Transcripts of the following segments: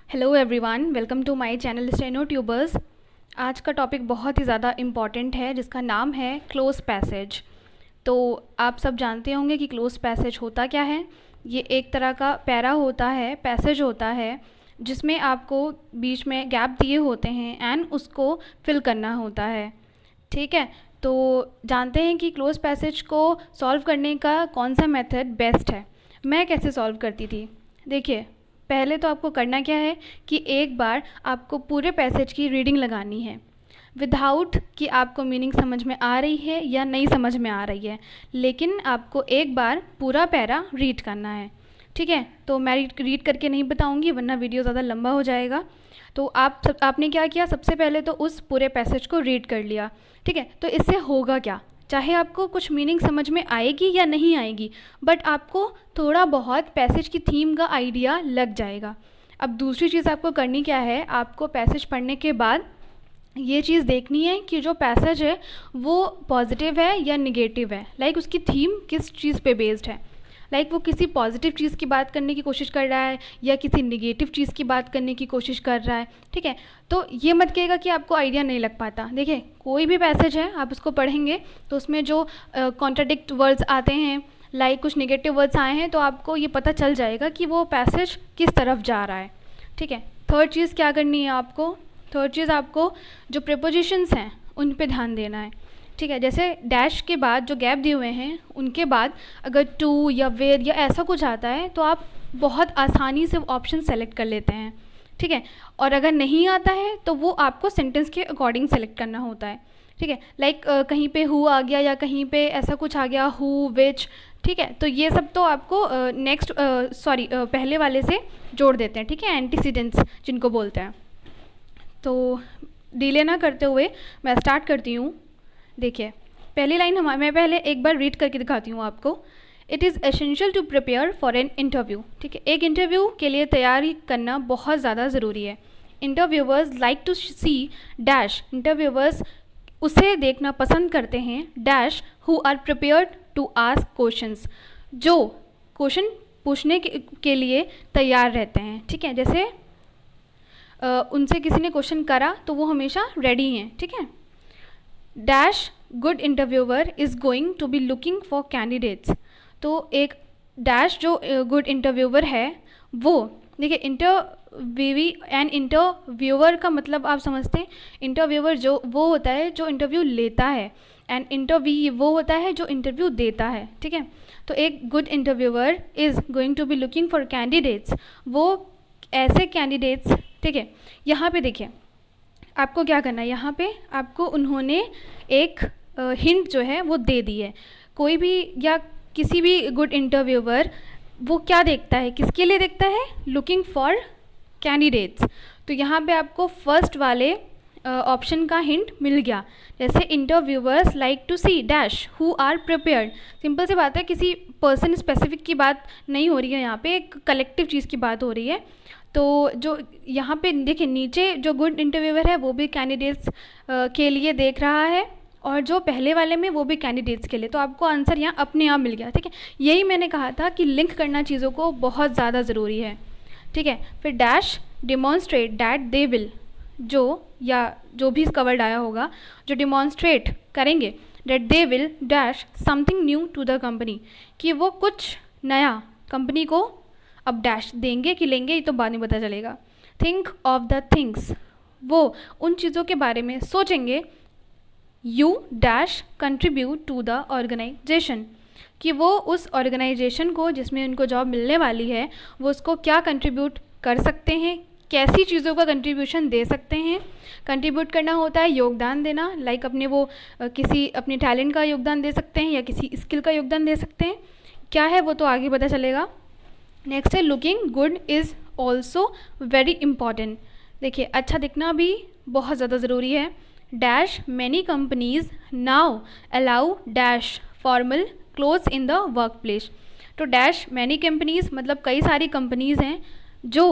Hello everyone, welcome to my channel steno tubers. आज का topic बहुत ही ज़्यादा इम्पॉर्टेंट है जिसका नाम है क्लोज पैसेज। तो आप सब जानते होंगे कि क्लोज पैसेज होता क्या है। ये एक तरह का पैरा होता है, पैसेज होता है जिसमें आपको बीच में गैप दिए होते हैं एंड उसको फिल करना होता है। ठीक है, तो जानते हैं कि क्लोज पैसेज को सॉल्व करने का कौन सा मेथड बेस्ट है। मैं कैसे सॉल्व करती थी, देखिए पहले तो आपको करना क्या है कि एक बार आपको पूरे पैसेज की रीडिंग लगानी है विदाउट कि आपको मीनिंग समझ में आ रही है या नहीं समझ में आ रही है, लेकिन आपको एक बार पूरा पैरा रीड करना है। ठीक है, तो मैं रीड करके नहीं बताऊंगी वरना वीडियो ज़्यादा लंबा हो जाएगा। तो आपने क्या किया, सबसे पहले तो उस पूरे पैसेज को रीड कर लिया। ठीक है, तो इससे होगा क्या, चाहे आपको कुछ मीनिंग समझ में आएगी या नहीं आएगी, बट आपको थोड़ा बहुत पैसेज की थीम का आइडिया लग जाएगा। अब दूसरी चीज़ आपको करनी क्या है, आपको पैसेज पढ़ने के बाद ये चीज़ देखनी है कि जो पैसेज है वो पॉजिटिव है या निगेटिव है, लाइक उसकी थीम किस चीज़ पे बेस्ड है। लाइक वो किसी पॉजिटिव चीज़ की बात करने की कोशिश कर रहा है या किसी निगेटिव चीज़ की बात करने की कोशिश कर रहा है। ठीक है, तो ये मत कहिएगा कि आपको आइडिया नहीं लग पाता। देखिए कोई भी पैसेज है आप उसको पढ़ेंगे तो उसमें जो कॉन्ट्राडिक्ट वर्ड्स आते हैं, लाइक कुछ निगेटिव वर्ड्स आए हैं, तो आपको ये पता चल जाएगा कि वो पैसेज किस तरफ जा रहा है। ठीक है, थर्ड चीज़ क्या करनी है आपको, थर्ड चीज़ आपको जो प्रीपोजिशंस हैं उन पे ध्यान देना है। ठीक है, जैसे डैश के बाद जो गैप दिए हुए हैं उनके बाद अगर टू या वेयर या ऐसा कुछ आता है तो आप बहुत आसानी से ऑप्शन सेलेक्ट कर लेते हैं। ठीक है, और अगर नहीं आता है तो वो आपको सेंटेंस के अकॉर्डिंग सेलेक्ट करना होता है। ठीक है, लाइक कहीं पे हु आ गया या कहीं पे ऐसा कुछ आ गया, हु विच। ठीक है, तो ये सब तो आपको पहले वाले से जोड़ देते हैं। ठीक है, एंटीसीडेंट्स जिनको बोलते हैं। तो डिले ना करते हुए मैं स्टार्ट करती हूँ। देखिए पहली लाइन मैं पहले एक बार रीड करके दिखाती हूँ आपको। It is essential to prepare for an interview. ठीक है, एक इंटरव्यू के लिए तैयारी करना बहुत ज़्यादा ज़रूरी है। Interviewers like to see dash, interviewers उसे देखना पसंद करते हैं dash who are prepared to ask questions, जो क्वेश्चन पूछने के लिए तैयार रहते हैं। ठीक है, जैसे उनसे किसी ने क्वेश्चन करा तो वो हमेशा रेडी हैं। ठीक है, dash good interviewer is going to be looking for candidates. तो एक डैश जो गुड इंटरव्यूअर है वो, देखिए इंटरव्यूवी एंड इंटरव्यूअर का मतलब आप समझते हैं। इंटरव्यूअर जो वो होता है जो इंटरव्यू लेता है, एंड इंटरव्यू वो होता है जो इंटरव्यू देता है। ठीक है, तो एक good interviewer is going to be looking for candidates, वो ऐसे कैंडिडेट्स। ठीक है, यहाँ पे देखिए आपको क्या करना है, यहाँ पे आपको उन्होंने एक हिंट जो है वो दे दी है। कोई भी या किसी भी गुड इंटरव्यूअर वो क्या देखता है, किसके लिए देखता है, लुकिंग फॉर कैंडिडेट्स। तो यहाँ पे आपको फर्स्ट वाले ऑप्शन का हिंट मिल गया। जैसे interviewers like to see dash who are prepared, simple सी बात है, किसी पर्सन स्पेसिफिक की बात नहीं हो रही है, यहाँ पे एक कलेक्टिव चीज़ की बात हो रही है। तो जो यहाँ पे देखिए नीचे जो गुड इंटरव्यूअर है वो भी कैंडिडेट्स के लिए देख रहा है, और जो पहले वाले में वो भी कैंडिडेट्स के लिए। तो आपको आंसर यहाँ अपने आप मिल गया। ठीक है, यही मैंने कहा था कि लिंक करना चीज़ों को बहुत ज़्यादा ज़रूरी है। ठीक है, फिर dash demonstrate that they will, जो या जो भी इसका वर्ड आया होगा, जो डिमॉन्स्ट्रेट करेंगे that they will dash something new to the company, कि वो कुछ नया कंपनी को अब डैश देंगे कि लेंगे ये तो बाद में पता चलेगा। थिंक ऑफ द थिंग्स, वो उन चीज़ों के बारे में सोचेंगे। You dash contribute to the organisation, कि वो उस ऑर्गेनाइजेशन को जिसमें उनको जॉब मिलने वाली है वो उसको क्या कंट्रीब्यूट कर सकते हैं, कैसी चीज़ों का कंट्रीब्यूशन दे सकते हैं। कंट्रीब्यूट करना होता है योगदान देना, लाइक अपने वो किसी अपने टैलेंट का योगदान दे सकते हैं या किसी स्किल का योगदान दे सकते हैं। क्या है वो तो आगे पता चलेगा। नेक्स्ट है looking good is also very important. देखिए अच्छा दिखना भी बहुत ज़्यादा ज़रूरी है। Dash many companies now allow dash formal clothes in the work place. तो डैश मैनी कंपनीज मतलब कई सारी कंपनीज़ हैं जो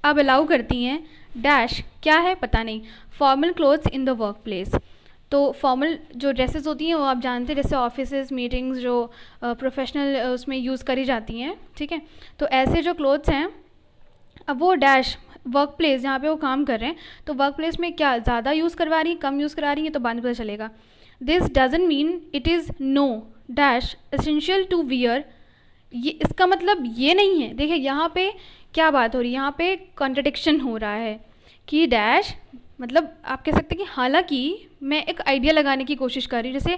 अब अलाउ करती हैं डैश क्या है पता नहीं, formal clothes in the work place. तो फॉर्मल जो ड्रेसेस होती हैं वो आप जानते हैं, जैसे ऑफिसेज मीटिंग्स जो प्रोफेशनल उसमें यूज़ करी जाती हैं। ठीक है, तो ऐसे जो क्लोथ्स हैं अब वो डैश वर्क प्लेस जहाँ पे वो काम कर रहे हैं, तो वर्क प्लेस में क्या ज़्यादा यूज़ करवा रही हैं, कम यूज़ करवा रही हैं, तो बाद में पता चलेगा. This doesn't mean it is no dash essential to wear. ये इसका मतलब ये नहीं है. देखिए यहाँ पे क्या बात हो रही है, यहाँ पे कॉन्ट्रडिक्शन हो रहा है कि डैश मतलब आप कह सकते हैं कि हालांकि मैं एक आइडिया लगाने की कोशिश कर रही हूँ, जैसे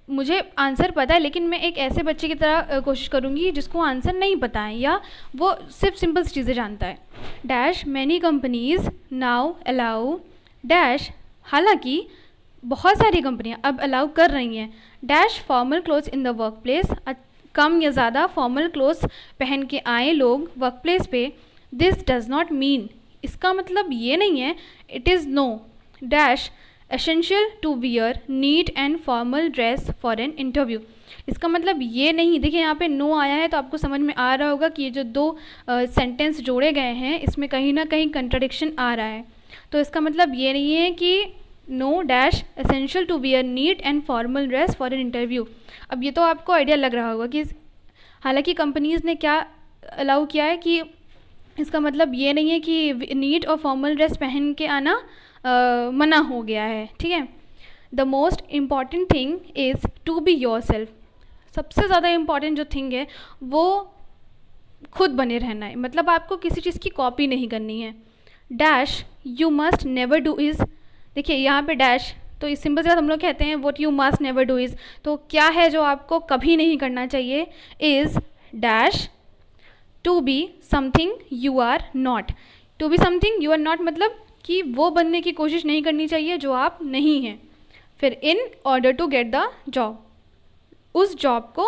मुझे आंसर पता है लेकिन मैं एक ऐसे बच्चे की तरह कोशिश करूँगी जिसको आंसर नहीं पता है या वो सिर्फ सिंपल चीज़ें जानता है. Dash many companies now allow dash, हालांकि बहुत सारी कंपनियां अब अलाउ कर रही हैं dash formal clothes in the work place. कम या ज़्यादा फॉर्मल क्लोथ्स पहन के आए लोग वर्क प्लेस पे. दिस डज़ नॉट मीन, इसका मतलब ये नहीं है. It is no dash essential to wear neat and formal dress for an interview. इसका मतलब ये नहीं. देखिए यहाँ पे नो आया है तो आपको समझ में आ रहा होगा कि ये जो दो सेंटेंस जोड़े गए हैं इसमें कहीं ना कहीं कंट्रडिक्शन आ रहा है. तो इसका मतलब ये नहीं है कि no dash essential to wear neat and formal dress for an interview. अब ये तो आपको आइडिया लग रहा होगा कि हालांकि कंपनीज़ ने क्या अलाउ किया है कि इसका मतलब ये नहीं है कि नीट और फॉर्मल ड्रेस पहन के आना मना हो गया है. ठीक है. The most important thing is to be yourself. सबसे ज़्यादा इम्पॉर्टेंट जो थिंग है वो खुद बने रहना है. मतलब आपको किसी चीज़ की कॉपी नहीं करनी है. Dash you must never do is. देखिए यहाँ पे डैश तो इस सिंपल से बात हम लोग कहते हैं what you must never do is. तो क्या है जो आपको कभी नहीं करना चाहिए. Is dash to be something you are not. To be something you are not मतलब कि वो बनने की कोशिश नहीं करनी चाहिए जो आप नहीं हैं. फिर in order to get the job, उस जॉब को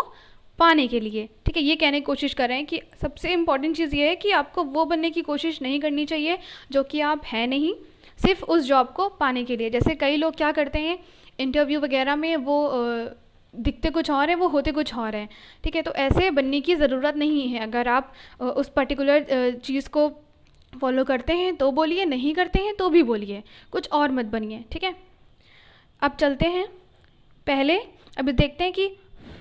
पाने के लिए. ठीक है. ये कहने की कोशिश कर रहे हैं कि सबसे इम्पॉर्टेंट चीज़ ये है कि आपको वो बनने की कोशिश नहीं करनी चाहिए जो कि आप हैं नहीं, सिर्फ उस जॉब को पाने के लिए. जैसे कई लोग क्या करते हैं इंटरव्यू वगैरह में वो दिखते कुछ और हैं वो होते कुछ और हैं. ठीक है. तो ऐसे बनने की ज़रूरत नहीं है. अगर आप उस पर्टिकुलर चीज़ को फॉलो करते हैं तो बोलिए, नहीं करते हैं तो भी बोलिए, कुछ और मत बनिए. ठीक है. अब चलते हैं पहले, अभी देखते हैं कि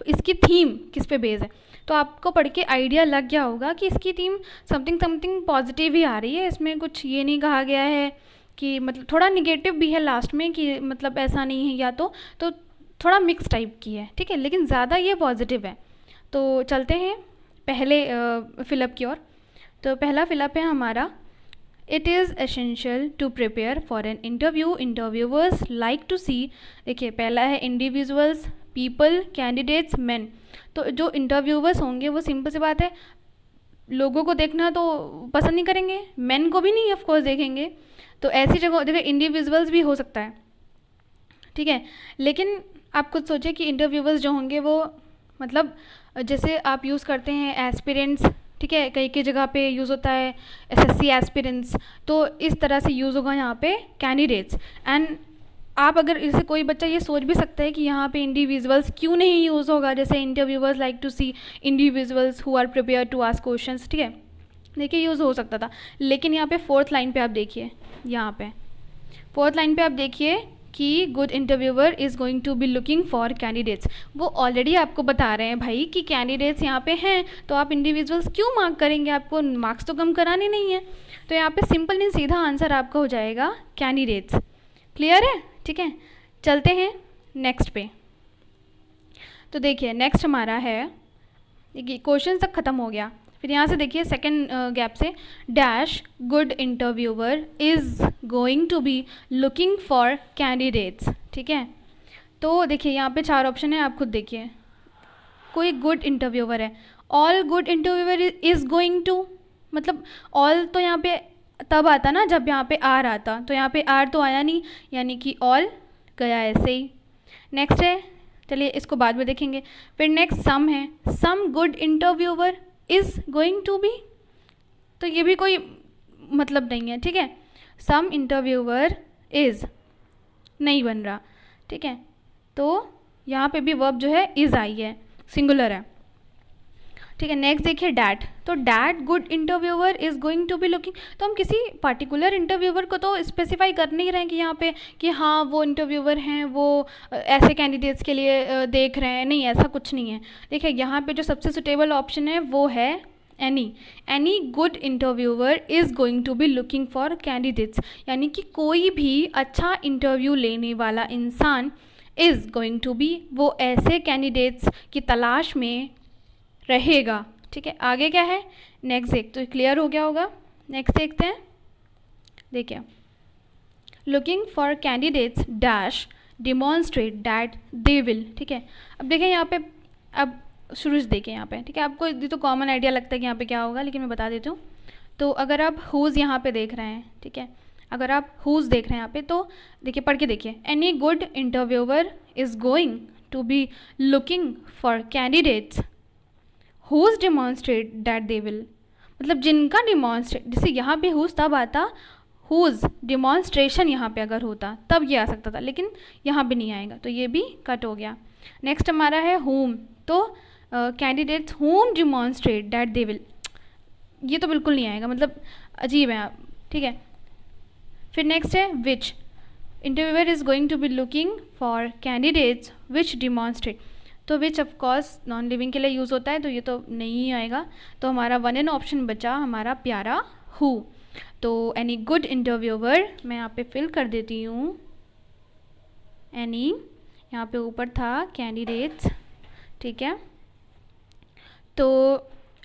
इसकी थीम किस पे बेस है. तो आपको पढ़ के आइडिया लग गया होगा कि इसकी थीम समथिंग समथिंग पॉजिटिव ही आ रही है. इसमें कुछ ये नहीं कहा गया है कि मतलब थोड़ा निगेटिव भी है लास्ट में कि मतलब ऐसा नहीं है या तो थोड़ा मिक्स टाइप की है. ठीक है. लेकिन ज़्यादा ये पॉजिटिव है. तो चलते हैं पहले फिलअप की ओर. तो पहला फिलअप है हमारा it is essential to prepare for an interview. Interviewers like to see. देखिए पहला है इंडिविजुअल्स, पीपल, कैंडिडेट्स, मैन. तो जो इंटरव्यूअर्स होंगे वो सिंपल सी बात है लोगों को देखना तो पसंद नहीं करेंगे, मैन को भी नहीं ऑफ कोर्स देखेंगे. तो ऐसी जगह देखिए इंडिविजुअल्स भी हो सकता है. ठीक है. लेकिन आप खुद सोचिए कि इंटरव्यूअर्स जो होंगे वो मतलब जैसे आप यूज़ करते हैं एस्पिरेंट्स. ठीक है. कई कई जगह पे यूज़ होता है एसएससी एस्पिरेंट्स, तो इस तरह से यूज़ होगा यहाँ पे कैंडिडेट्स. एंड आप अगर इसे कोई बच्चा ये सोच भी सकता है कि यहाँ पे इंडिविजुअल्स क्यों नहीं यूज़ होगा, जैसे interviewers like to see individuals who are prepare to ask questions. ठीक है. देखिए यूज़ हो सकता था. लेकिन यहाँ पे फोर्थ लाइन पे आप देखिए, यहाँ पे फोर्थ लाइन पे आप देखिए कि good interviewer is going to be looking for candidates. वो ऑलरेडी आपको बता रहे हैं भाई कि कैंडिडेट्स यहाँ पे हैं, तो आप इंडिविजुअल्स क्यों मार्क करेंगे, आपको मार्क्स तो कम कराने नहीं है. तो यहाँ पे सिंपल एंड सीधा आंसर आपका हो जाएगा कैंडिडेट्स. क्लियर है. ठीक है. चलते हैं नेक्स्ट पे. तो देखिए नेक्स्ट हमारा है, देखिए क्वेश्चन तक ख़त्म हो गया. फिर यहाँ से देखिए सेकंड गैप से dash good interviewer is going to be looking for candidates. ठीक है. तो देखिए यहाँ पे 4 ऑप्शन है, आप खुद देखिए. कोई गुड इंटरव्यूअर है, all good interviewer is going to, मतलब ऑल तो यहाँ पे तब आता ना जब यहाँ पे आर आता, तो यहाँ पे आर तो आया नहीं, यानी कि ऑल गया ऐसे ही. नेक्स्ट है, चलिए इसको बाद में देखेंगे. फिर नेक्स्ट सम है, some good interviewer is going to be, तो ये भी कोई मतलब नहीं है. ठीक है. सम इंटरव्यूअर इज़ नहीं बन रहा. ठीक है. तो यहाँ पे भी वर्ब जो है इज़ आई है, सिंगुलर है. ठीक है. नेक्स्ट देखिए डैट. तो that good interviewer is going to be looking, तो हम किसी पर्टिकुलर इंटरव्यूअर को तो स्पेसिफाई कर नहीं रहे हैं कि यहाँ पे कि हाँ वो इंटरव्यूअर हैं वो ऐसे कैंडिडेट्स के लिए देख रहे हैं. नहीं, ऐसा कुछ नहीं है. देखिए यहाँ पे जो सबसे सुटेबल ऑप्शन है वो है any good interviewer is going to be looking for candidates, यानी कि कोई भी अच्छा इंटरव्यू लेने वाला इंसान इज़ गोइंग टू बी, वो ऐसे कैंडिडेट्स की तलाश में रहेगा। ठीक है, आगे क्या है नेक्स्ट देख, तो क्लियर हो गया होगा। नेक्स्ट देखते हैं, देखिए looking for candidates dash demonstrate that they will. ठीक है, अब देखें यहाँ पे, अब शुरू से देखें यहाँ पे, ठीक है, आपको ये तो कॉमन आइडिया लगता है कि यहाँ पे क्या होगा, लेकिन मैं बता देती हूँ। तो अगर आप हुज़ यहाँ पे देख रहे हैं, ठीक है, अगर आप हुज़ देख रहे हैं यहाँ पे, तो देखिए पढ़ के देखिए, any good interviewer is going to be looking for candidates whose demonstrate that they will, मतलब जिनका डिमॉन्स्ट्रेट, जैसे यहाँ पे हुज़ तब आता, हुज़ डिमॉन्स्ट्रेशन यहाँ पे अगर होता तब ये आ सकता था, लेकिन यहाँ पे नहीं आएगा, तो ये भी कट हो गया। नेक्स्ट हमारा है होम, तो candidates home demonstrate that they will, ये तो बिल्कुल नहीं आएगा, मतलब अजीब है आप। ठीक है, फिर नेक्स्ट है which, interviewer is going to be looking for candidates which demonstrate, तो विच ऑफकोर्स नॉन लिविंग के लिए यूज़ होता है, तो ये तो नहीं आएगा। तो हमारा वन एन ऑप्शन बचा हमारा प्यारा हु। तो एनी गुड इंटरव्यूअर, मैं यहाँ पे फिल कर देती हूँ, एनी, यहाँ पे ऊपर था कैंडिडेट्स, ठीक है, तो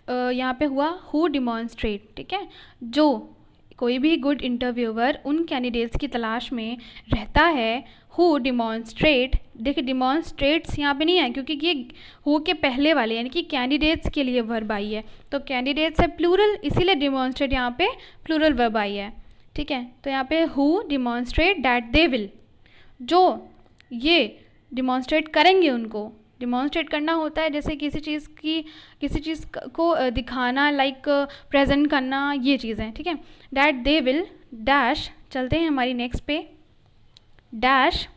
यहाँ पे हुआ हु डिमॉन्स्ट्रेट। ठीक है, जो कोई भी गुड इंटरव्यूअर उन कैंडिडेट्स की तलाश में रहता है, हु डिमॉन्स्ट्रेट, देखिए डिमॉन्स्ट्रेट्स यहाँ पे नहीं है क्योंकि ये हु के पहले वाले यानी कि कैंडिडेट्स के लिए वर्ब आई है, तो कैंडिडेट्स है प्लूरल, इसीलिए डिमॉन्स्ट्रेट यहाँ पे प्लूरल वर्ब आई है। ठीक है, तो यहाँ पे who demonstrate that they will, जो ये डिमॉन्स्ट्रेट करेंगे, उनको डिमॉन्स्ट्रेट करना होता है जैसे किसी चीज़ को दिखाना, लाइक प्रेजेंट करना, ये चीज़ें। ठीक है, डैट दे विल डैश, चलते हैं हमारी नेक्स्ट पे, dash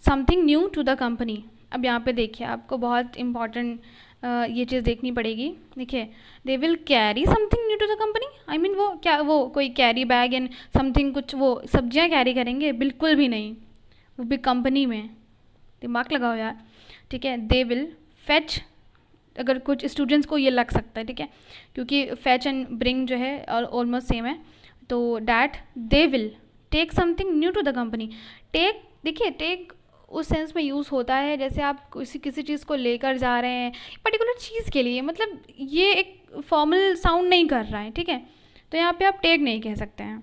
something new to the company. अब यहाँ पे देखिए आपको बहुत इम्पॉर्टेंट ये चीज़ देखनी पड़ेगी। देखिए they will carry something new to the company, I mean वो क्या, वो कोई कैरी बैग एंड समथिंग, कुछ वो सब्जियाँ कैरी करेंगे, बिल्कुल भी नहीं, वो भी कंपनी में, दिमाग लगाओ यार। ठीक है, दे विल फेच, अगर कुछ स्टूडेंट्स को ये लग सकता है, ठीक है, क्योंकि फेच एंड ब्रिंग जो है ऑलमोस्ट सेम है। तो that they will take something new to the company, take, देखिए टेक उस सेंस में यूज़ होता है जैसे आप किसी चीज़ को लेकर जा रहे हैं पर्टिकुलर चीज़ के लिए, मतलब ये एक फॉर्मल साउंड नहीं कर रहा है। ठीक है, तो यहाँ पे आप टेक नहीं कह सकते हैं।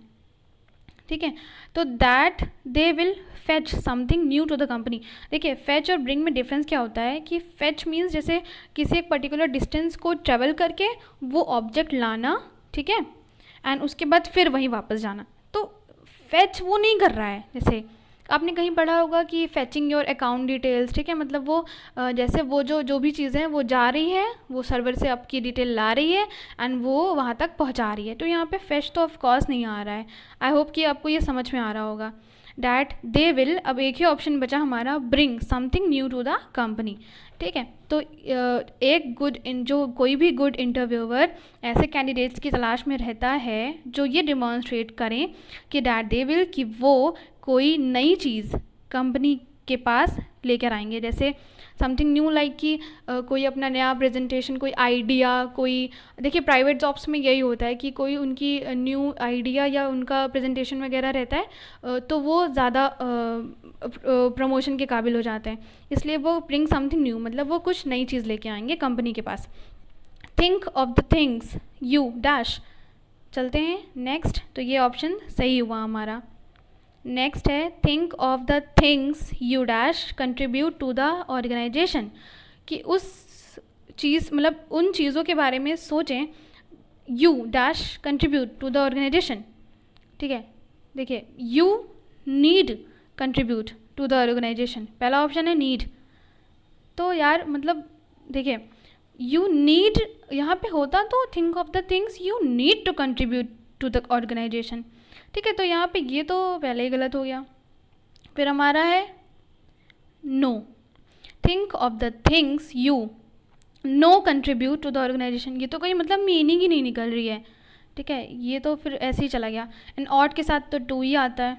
ठीक है, तो that they will fetch something new to the company. देखिए फेच और ब्रिंग में डिफरेंस क्या होता है कि फेच मीन्स जैसे किसी एक पर्टिकुलर डिस्टेंस को ट्रेवल करके वो ऑब्जेक्ट लाना, ठीक है, एंड उसके बाद फिर वहीं वापस जाना, तो फेच वो नहीं कर रहा है। जैसे आपने कहीं पढ़ा होगा कि फेचिंग योर अकाउंट डिटेल्स, ठीक है, मतलब वो जैसे वो जो भी चीज़ें हैं वो जा रही है, वो सर्वर से आपकी डिटेल ला रही है एंड वो वहाँ तक पहुँचा रही है, तो यहाँ पे फेच तो ऑफ कोर्स नहीं आ रहा है। आई होप कि आपको ये समझ में आ रहा होगा। डैट दे विल, अब एक ही ऑप्शन बचा हमारा, bring something new to the company. ठीक है, तो एक जो कोई भी गुड इंटरव्यूअर ऐसे कैंडिडेट्स की तलाश में रहता है जो ये डिमॉन्स्ट्रेट करें कि डैट दे विल, कि वो कोई नई चीज़ कंपनी के पास लेकर आएंगे, जैसे समथिंग न्यू, लाइक कि कोई अपना नया प्रेजेंटेशन, कोई आइडिया, कोई, देखिए प्राइवेट जॉब्स में यही होता है कि कोई उनकी न्यू आइडिया या उनका प्रेजेंटेशन वगैरह रहता है, तो वो ज़्यादा प्रमोशन के काबिल हो जाते हैं, इसलिए वो ब्रिंग समथिंग न्यू, मतलब वो कुछ नई चीज़ लेके आएंगे कंपनी के पास। Think of the things you dash, चलते हैं नेक्स्ट, तो ये ऑप्शन सही हुआ हमारा। नेक्स्ट है think of the things you dash contribute to the organisation, कि उस चीज़, मतलब उन चीज़ों के बारे में सोचें, you dash contribute to the organization. ठीक है, देखिए you need contribute to the organization, पहला ऑप्शन है नीड, तो यार मतलब देखिए यू नीड यहाँ पे होता तो think of the things you need to contribute to the organization. ठीक है, तो यहाँ पे ये तो पहले ही गलत हो गया। फिर हमारा है know, think of the things you know contribute to the organization, ये तो कोई मतलब मीनिंग ही नहीं निकल रही है। ठीक है, ये तो फिर ऐसे ही चला गया, एंड ऑट के साथ तो टू ही आता है,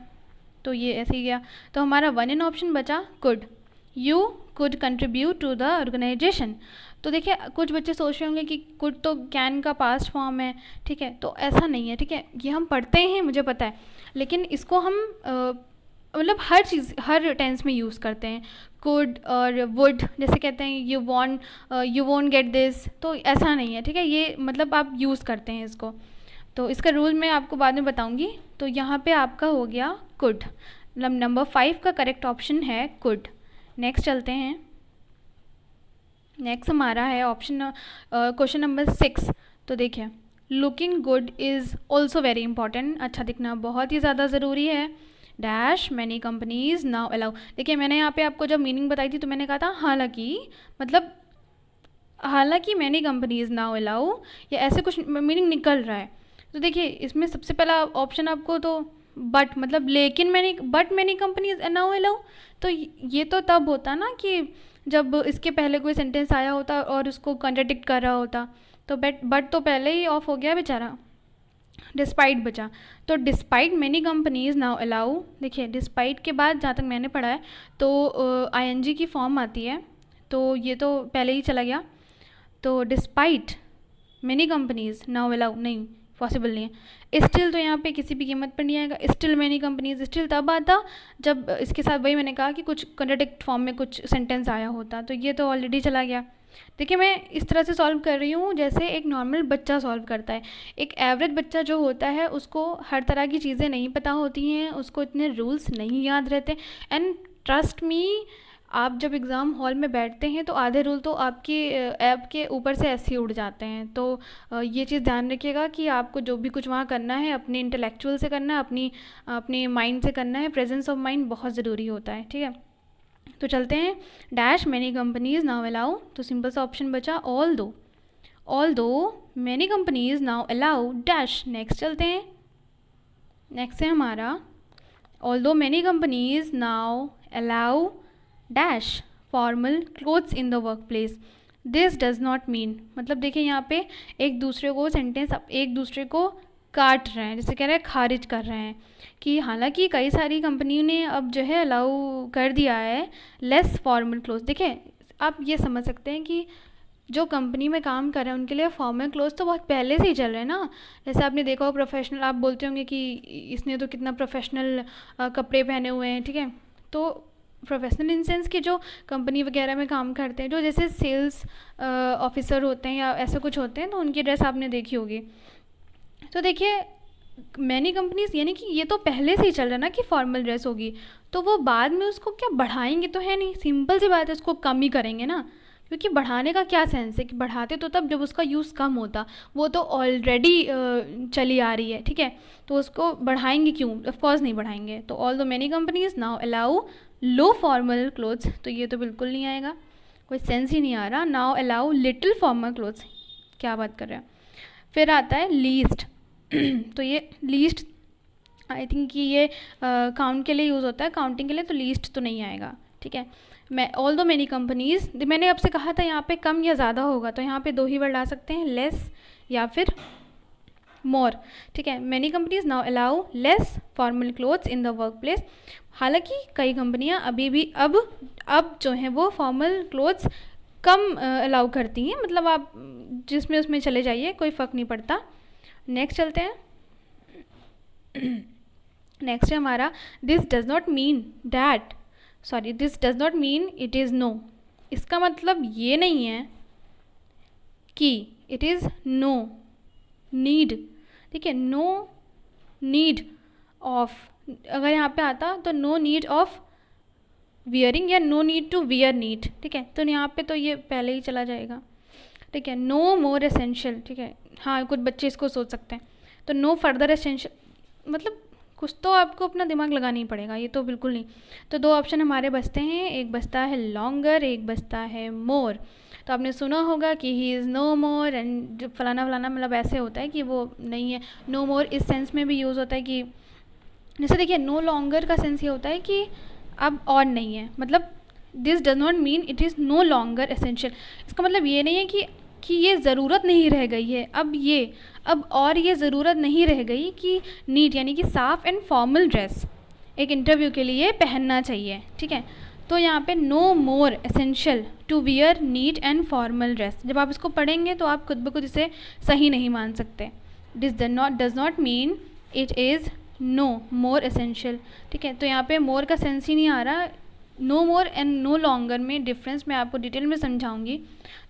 तो ये ऐसे ही गया। तो हमारा वन इन ऑप्शन बचा could, you could contribute to the organization, तो देखिए कुछ बच्चे सोच रहे होंगे कि कुड तो कैन का पास्ट फॉर्म है, ठीक है, तो ऐसा नहीं है, ठीक है, ये हम पढ़ते हैं मुझे पता है, लेकिन इसको हम मतलब हर चीज़ हर टेंस में यूज़ करते हैं। कुड और वुड जैसे कहते हैं यू वॉन्ट गेट दिस, तो ऐसा नहीं है, ठीक है, ये मतलब आप यूज़ करते हैं इसको। तो इसका रूल मैं आपको बाद में बताऊंगी। तो यहाँ पे आपका हो गया कुड, मतलब नंबर 5 का करेक्ट ऑप्शन है कुड। नेक्स्ट चलते हैं। नेक्स्ट हमारा है ऑप्शन क्वेश्चन नंबर 6। तो देखिए looking good is also very important, अच्छा दिखना बहुत ही ज़्यादा ज़रूरी है। Dash many companies now allow, देखिए मैंने यहाँ पे आपको जब मीनिंग बताई थी तो मैंने कहा था हालांकि, मतलब हालांकि मैनी कंपनीज नाउ अलाउ, या ऐसे कुछ मीनिंग निकल रहा है। तो देखिए इसमें सबसे पहला ऑप्शन आपको तो बट, मतलब लेकिन मैनी कंपनीज नाउ अलाउ, तो ये तो तब होता ना कि जब इसके पहले कोई सेंटेंस आया होता और उसको कंट्राडिक्ट कर रहा होता, तो बट तो पहले ही ऑफ हो गया बेचारा, डिस्पाइट बचा। तो despite many companies now allow, देखिए डिस्पाइट के बाद जहाँ तक मैंने पढ़ा है तो आईएनजी की फॉर्म आती है, तो ये तो पहले ही चला गया। तो despite many companies now allow नहीं, पॉसिबल नहीं है। स्टिल तो यहाँ पे किसी भी कीमत पर नहीं आएगा। स्टिल मैनी कंपनीज, स्टिल तब आता जब इसके साथ वही मैंने कहा कि कुछ कंट्राडिक्ट फॉर्म में कुछ सेंटेंस आया होता, तो ये तो ऑलरेडी चला गया। देखिए मैं इस तरह से सॉल्व कर रही हूँ जैसे एक नॉर्मल बच्चा सॉल्व करता है। एक एवरेज बच्चा जो होता है उसको हर तरह की चीज़ें नहीं पता होती हैं, उसको इतने रूल्स नहीं याद रहते। एंड ट्रस्ट मी, आप जब एग्ज़ाम हॉल में बैठते हैं तो आधे रूल तो आपके ऐप के ऊपर से ऐसे ही उड़ जाते हैं। तो ये चीज़ ध्यान रखिएगा कि आपको जो भी कुछ वहाँ करना है अपने इंटेलेक्चुअल से करना है, अपने माइंड से करना है। प्रेजेंस ऑफ माइंड बहुत ज़रूरी होता है, ठीक है। तो चलते हैं। Dash many companies now allow, तो सिंपल सा ऑप्शन बचा ऑल दो many companies now allow dash. Next चलते हैं। नेक्स्ट है हमारा ऑल दो many companies now allow dash formal clothes in the work place, this does not mean, मतलब देखिए यहाँ पे एक दूसरे को सेंटेंस एक दूसरे को काट रहे हैं, जैसे कह रहे हैं खारिज कर रहे हैं कि हालांकि कई सारी कंपनियों ने अब जो है अलाउ कर दिया है लेस फॉर्मल क्लोथ्स। देखिए आप ये समझ सकते हैं कि जो कंपनी में काम कर रहे हैं उनके लिए फॉर्मल क्लोथ्स तो बहुत पहले से ही चल रहे हैं ना। जैसे आपने देखा हो प्रोफेशनल, आप बोलते होंगे कि इसने तो कितना प्रोफेशनल कपड़े पहने हुए हैं, ठीक है। तो प्रोफेशनल इन सेंस कि जो कंपनी वगैरह में काम करते हैं, जो जैसे सेल्स ऑफिसर होते हैं या ऐसे कुछ होते हैं, तो उनकी ड्रेस आपने देखी होगी। तो देखिए मैनी कंपनीज यानी कि ये तो पहले से ही चल रहा है ना कि फॉर्मल ड्रेस होगी, तो वो बाद में उसको क्या बढ़ाएंगे तो है नहीं, सिंपल सी बात है, उसको कम ही करेंगे ना। क्योंकि बढ़ाने का क्या सेंस है कि बढ़ाते तो तब जब उसका यूज़ कम होता, वो तो ऑलरेडी चली आ रही है, ठीक है, तो उसको बढ़ाएंगे क्यों, ऑफ कोर्स नहीं बढ़ाएंगे। तो ऑल दो मैनी कंपनीज नाउ अलाउ लो फॉर्मल क्लोथ्स, तो ये तो बिल्कुल नहीं आएगा, कोई सेंस ही नहीं आ रहा। Now allow little formal clothes, क्या बात कर रहे हैं। फिर आता है लीस्ट तो ये लीस्ट आई थिंक कि ये काउंट के लिए यूज़ होता है, काउंटिंग के लिए, तो लीस्ट तो नहीं आएगा, ठीक है। मैं ऑल दो मैनी कंपनीज, मैंने आपसे कहा था यहाँ पे कम या ज़्यादा होगा, तो यहाँ पे दो ही वर्ड आ सकते हैं, लेस या फिर मोर, ठीक है। Many companies now allow less formal clothes in the work place, हालांकि कई कंपनियां अभी भी अब जो हैं वो फॉर्मल क्लोथ्स कम अलाउ करती हैं, मतलब आप जिसमें उसमें चले जाइए, कोई फ़र्क नहीं पड़ता। नेक्स्ट चलते हैं। नेक्स्ट है हमारा this does not mean that, sorry this does not mean it is no, इसका मतलब ये नहीं है कि इट इज़ नो नीड, ठीक है, नो नीड ऑफ, अगर यहाँ पे आता तो नो नीड ऑफ वियरिंग या no need to wear need, ठीक है, तो यहाँ पे तो ये पहले ही चला जाएगा, ठीक है। नो मोर एसेंशियल, ठीक है, हाँ कुछ बच्चे इसको सोच सकते हैं, तो नो फर्दर एसेंशियल, मतलब कुछ तो आपको अपना दिमाग लगाना ही पड़ेगा, ये तो बिल्कुल नहीं। तो दो ऑप्शन हमारे बचते हैं, एक बचता है लॉन्गर, एक बचता है मोर। तो आपने सुना होगा कि he is no more and फलाना फलाना, मतलब ऐसे होता है कि वो नहीं है। नो मोर इस सेंस में भी यूज़ होता है कि जैसे देखिए नो लॉन्गर का सेंस ये होता है कि अब और नहीं है, मतलब this does not mean it is no longer essential, इसका मतलब ये नहीं है कि ये ज़रूरत नहीं रह गई है, अब और ये ज़रूरत नहीं रह गई कि नीट यानी कि साफ़ एंड फॉर्मल ड्रेस एक इंटरव्यू के लिए पहनना चाहिए, ठीक है। तो यहाँ पे no more essential to wear neat and formal dress, जब आप इसको पढ़ेंगे तो आप खुद ब खुद इसे सही नहीं मान सकते. This does not mean it is no more essential. ठीक है, तो यहाँ पे मोर का सेंस ही नहीं आ रहा. No more and no longer में डिफरेंस मैं आपको डिटेल में समझाऊंगी.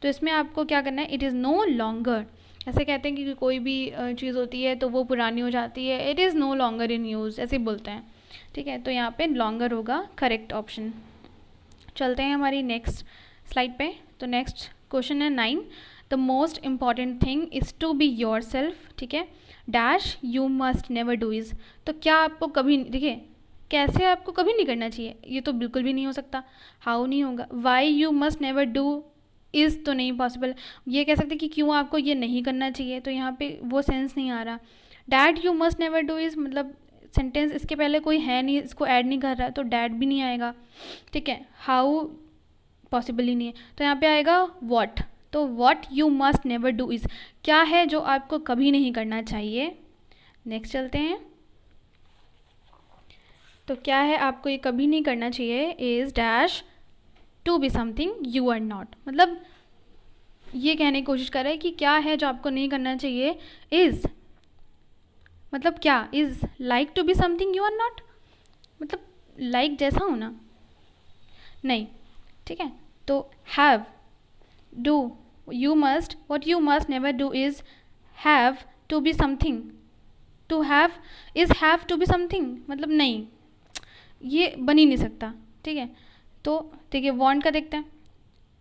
तो इसमें आपको क्या करना है, इट इज़ नो लॉन्गर. ऐसे कहते हैं कि कोई भी चीज़ होती है तो वो पुरानी हो जाती है, it is no longer in use, ऐसे बोलते हैं. ठीक है, तो यहाँ पे लॉन्गर होगा करेक्ट ऑप्शन. चलते हैं हमारी नेक्स्ट स्लाइड पे. तो नेक्स्ट क्वेश्चन है 9. The most important thing is to be yourself. ठीक है, dash you must never do is. तो क्या आपको कभी, देखिए कैसे आपको कभी नहीं करना चाहिए, ये तो बिल्कुल भी नहीं हो सकता. हाउ नहीं होगा. Why you must never do is तो नहीं पॉसिबल. ये कह सकते कि क्यों आपको ये नहीं करना चाहिए, तो यहाँ पे वो सेंस नहीं आ रहा. That you must never do is मतलब सेंटेंस इसके पहले कोई है नहीं, इसको ऐड नहीं कर रहा है, तो डैट भी नहीं आएगा. ठीक है, हाउ पॉसिबल ही नहीं है. तो यहाँ पे आएगा वॉट. तो what you must never do is, क्या है जो आपको कभी नहीं करना चाहिए. नेक्स्ट चलते हैं. तो क्या है आपको ये कभी नहीं करना चाहिए, is dash to be something you are not. मतलब ये कहने की कोशिश कर रहा है कि क्या है जो आपको नहीं करना चाहिए. इज़ मतलब क्या, is like to be something you are not, मतलब लाइक जैसा होना नहीं. ठीक है, तो have, do, you must, what you must never do is have to be something. To have is have to be something, मतलब नहीं, ये बन ही नहीं सकता. ठीक है, तो देखिए वॉन्ट का देखते हैं.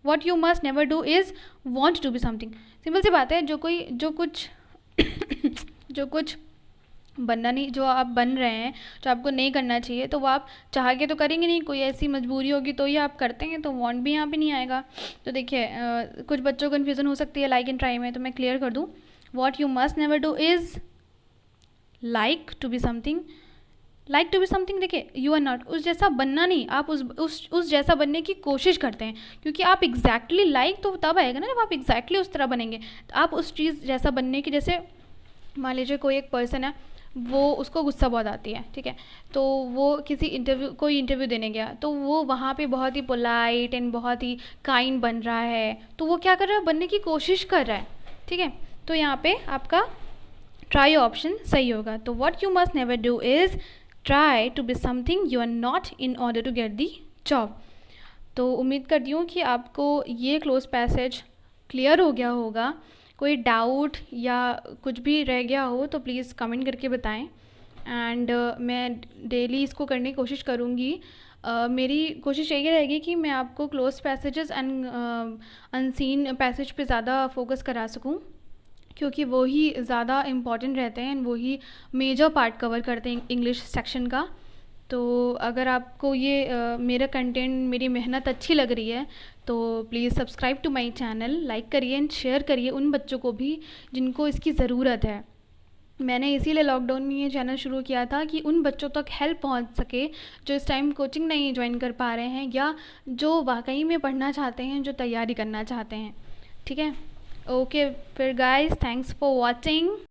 What you must never do is want to be something. Simple सी बात है, जो कुछ बनना नहीं, जो आप बन रहे हैं, जो आपको नहीं करना चाहिए, तो वो आप चाह के तो करेंगे नहीं, कोई ऐसी मजबूरी होगी तो ये आप करते हैं, तो वॉन्ट भी यहाँ पे नहीं आएगा. तो देखिए कुछ बच्चों को कन्फ्यूज़न हो सकती है लाइक एंड ट्राई में, तो मैं क्लियर कर दूँ. What you must never do is like to be something. Like to be something, देखिए यू आर नॉट, उस जैसा बनना नहीं, आप उस जैसा बनने की कोशिश करते हैं, क्योंकि आप एग्जैक्टली लाइक तो तब आएगा ना जब आप एग्जैक्टली उस तरह बनेंगे. तो आप उस चीज़ जैसा बनने की, जैसे मान लीजिए कोई एक पर्सन है, वो उसको गुस्सा बहुत आती है. ठीक है, तो वो कोई इंटरव्यू देने गया, तो वो वहाँ पे बहुत ही पोलाइट एंड बहुत ही काइंड बन रहा है, तो वो क्या कर रहा है, बनने की कोशिश कर रहा है. ठीक है, तो यहाँ पे आपका ट्राई ऑप्शन सही होगा. तो what you must never do is try to be something you are not in order to get the job. तो उम्मीद करती हूँ कि आपको ये क्लोज पैसेज क्लियर हो गया होगा. कोई डाउट या कुछ भी रह गया हो तो प्लीज़ कमेंट करके बताएं. एंड मैं डेली इसको करने की कोशिश करूँगी. मेरी कोशिश यही रहेगी कि मैं आपको close passages and unseen passage पे ज़्यादा फोकस करा सकूँ, क्योंकि वो ही ज़्यादा इम्पॉर्टेंट रहते हैं, वो ही मेजर पार्ट कवर करते हैं इंग्लिश सेक्शन का. तो अगर आपको ये मेरा कंटेंट, मेरी मेहनत अच्छी लग रही है, तो please subscribe to my channel, like करिए एंड शेयर करिए उन बच्चों को भी जिनको इसकी ज़रूरत है. मैंने इसीलिए लॉकडाउन में ये चैनल शुरू किया था कि उन बच्चों तक हेल्प पहुंच सके जो इस टाइम कोचिंग नहीं ज्वाइन कर पा रहे हैं, या जो वाकई में पढ़ना चाहते हैं, जो तैयारी करना चाहते हैं. ठीक है, ओके फिर गाइस, थैंक्स फॉर वॉचिंग.